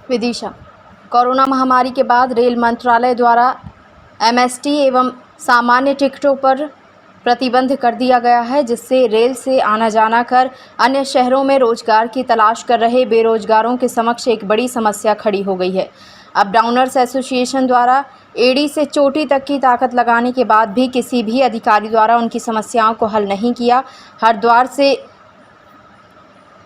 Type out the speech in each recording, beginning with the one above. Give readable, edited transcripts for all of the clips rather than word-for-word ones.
Vidisha. Corona महामारी के बाद रेल मंत्रालय द्वारा एमएसटी एवं सामान्य टिकटों पर प्रतिबंध कर दिया गया है, जिससे रेल से आना जाना कर अन्य शहरों में रोजगार की तलाश कर रहे बेरोजगारों के समक्ष एक बड़ी समस्या खड़ी हो गई है। अप डाउनर्स एसोसिएशन द्वारा एड़ी से चोटी तक की ताकत लगाने के बाद भी किसी भी अधिकारी द्वारा उनकी समस्याओं को हल नहीं किया। हरिद्वार से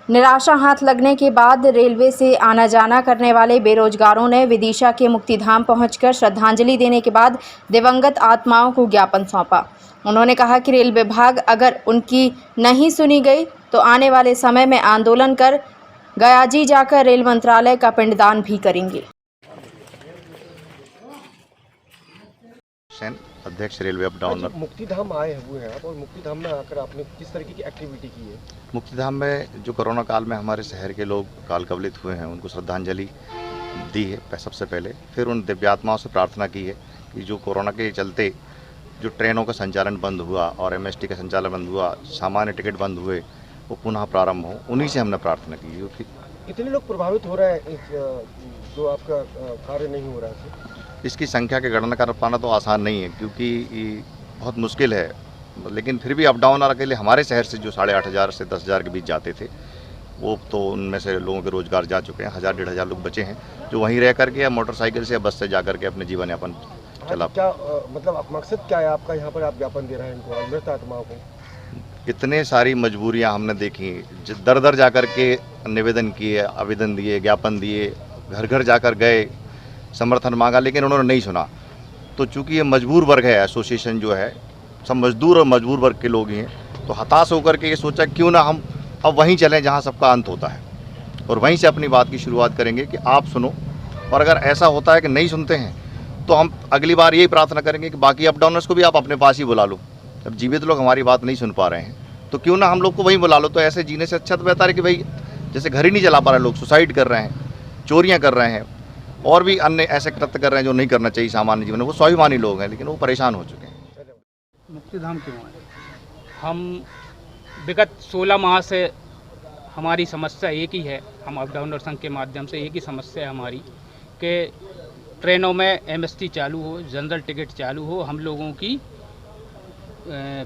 निराशा हाथ लगने के बाद रेलवे से आना जाना करने वाले बेरोजगारों ने विदिशा के मुक्तिधाम पहुंचकर श्रद्धांजलि देने के बाद दिवंगत आत्माओं को ज्ञापन सौंपा। उन्होंने कहा कि रेल विभाग अगर उनकी नहीं सुनी गई तो आने वाले समय में आंदोलन कर गयाजी जाकर रेल मंत्रालय का पिंडदान भी करेंगे। अध्यक्ष रेलवे अप डाउनर। मुक्तिधाम आए हुए हैं आप, और मुक्तिधाम में आकर आपने किस तरीके की एक्टिविटी की है? मुक्तिधाम में जो कोरोना काल में हमारे शहर के लोग काल कवलित हुए हैं, उनको श्रद्धांजलि दी है सबसे पहले। फिर उन दिव्यात्माओं से प्रार्थना की है कि जो कोरोना के चलते जो ट्रेनों का संचालन बंद हुआ और एमएसटी का संचालन बंद हुआ, सामान्य टिकट बंद हुए, वो पुनः प्रारंभ हो। उन्हीं से हमने प्रार्थना की। क्योंकि कितने लोग प्रभावित हो रहे हैं जो आपका कार्य नहीं हो रहा है? इसकी संख्या की गणना कर पाना तो आसान नहीं है, क्योंकि ये बहुत मुश्किल है। लेकिन फिर भी अप डाउनर के लिए हमारे शहर से जो 8,500 से 10,000 के बीच जाते थे, वो तो उनमें से लोगों के रोजगार जा चुके हैं। 1,000-1,500 लोग बचे हैं जो वहीं रह करके या मोटरसाइकिल से या बस से जा करके अपने जीवन यापन चला। क्या मतलब मकसद क्या है आपका यहाँ पर? आप ज्ञापन दे रहे हैं इनको, मृत आत्माओं को? इतने सारी मजबूरियां हमने देखी, दर दर जाकर के निवेदन किए, आवेदन दिए, ज्ञापन दिए, घर घर जाकर गए, समर्थन मांगा, लेकिन उन्होंने नहीं सुना। तो चूंकि ये मजबूर वर्ग है, एसोसिएशन जो है सब मजदूर और मजबूर वर्ग के लोग ही हैं, तो हताश होकर के ये सोचा क्यों ना हम अब वहीं चलें जहां सबका अंत होता है, और वहीं से अपनी बात की शुरुआत करेंगे कि आप सुनो। और अगर ऐसा होता है कि नहीं सुनते हैं तो हम अगली बार यही प्रार्थना करेंगे कि बाकी अप डाउनर्स को भी आप अपने पास ही बुला लो। जब जीवित लोग हमारी बात नहीं सुन पा रहे हैं तो क्यों ना हम लोग को वहीं बुला लो। तो ऐसे जीने से अच्छा तो बेहतर है कि भाई जैसे घर ही नहीं चला पा रहे लोग, सुसाइड कर रहे हैं, चोरियाँ कर रहे हैं और भी अन्य ऐसे कृत्य कर रहे हैं जो नहीं करना चाहिए सामान्य जीवन में। वो स्वाभिमानी लोग हैं, लेकिन वो परेशान हो चुके हैं। मुक्तिधाम क्यों आए? हम विगत 16 माह से हमारी समस्या एक ही है। हम अप डाउनर संघ के माध्यम से एक ही समस्या है हमारी कि ट्रेनों में एमएसटी चालू हो, जनरल टिकट चालू हो, हम लोगों की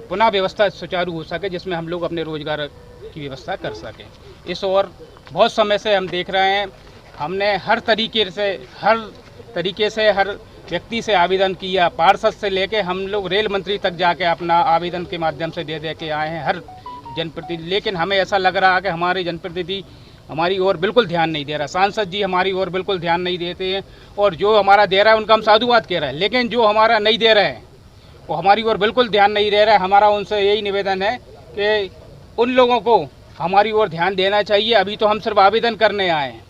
पुनः व्यवस्था सुचारू हो सके, जिसमें हम लोग अपने रोजगार की व्यवस्था कर सकें। इस और बहुत समय से हम देख रहे हैं, हमने हर तरीके से हर व्यक्ति से आवेदन किया, पार्षद से लेके हम लोग रेल मंत्री तक जाके अपना आवेदन के माध्यम से दे के आए हैं हर जनप्रतिनिधि। लेकिन हमें ऐसा लग रहा है कि हमारे जनप्रतिनिधि हमारी ओर बिल्कुल ध्यान नहीं दे रहा। सांसद जी हमारी ओर बिल्कुल ध्यान नहीं देते हैं, और जो हमारा दे रहा है उनका हम साधुवाद कह रहे हैं, लेकिन जो हमारा नहीं दे रहे हैं वो हमारी ओर बिल्कुल ध्यान नहीं दे रहा है। हमारा उनसे यही निवेदन है कि उन लोगों को हमारी ओर ध्यान देना चाहिए। अभी तो हम सिर्फ आवेदन करने आए हैं,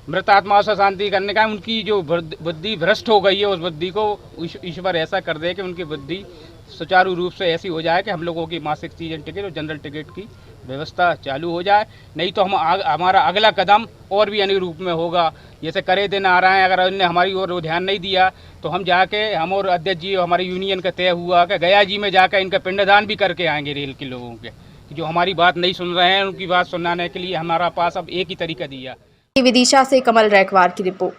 मृत आत्माओं से शांति करने का। उनकी जो बुद्धि भ्रष्ट हो गई है, उस बुद्धि को ईश्वर ऐसा कर दे कि उनकी बुद्धि सुचारू रूप से ऐसी हो जाए कि हम लोगों की मासिक सीजन टिकट और जनरल टिकट की व्यवस्था चालू हो जाए। नहीं तो हमारा अगला कदम और भी अन्य रूप में होगा। जैसे करे दिन आ रहे हैं, अगर उन्होंने हमारी ओर ध्यान नहीं दिया तो हम जाके, हम और अध्यक्ष जी और हमारी यूनियन का तय हुआ कि गया जी में जाकर इनका पिंडदान भी करके आएंगे रेल के लोगों के, जो हमारी बात नहीं सुन रहे हैं। उनकी बात सुनाने के लिए हमारा पास अब एक ही तरीका दिया। विदिशा से कमल रैकवार की रिपोर्ट।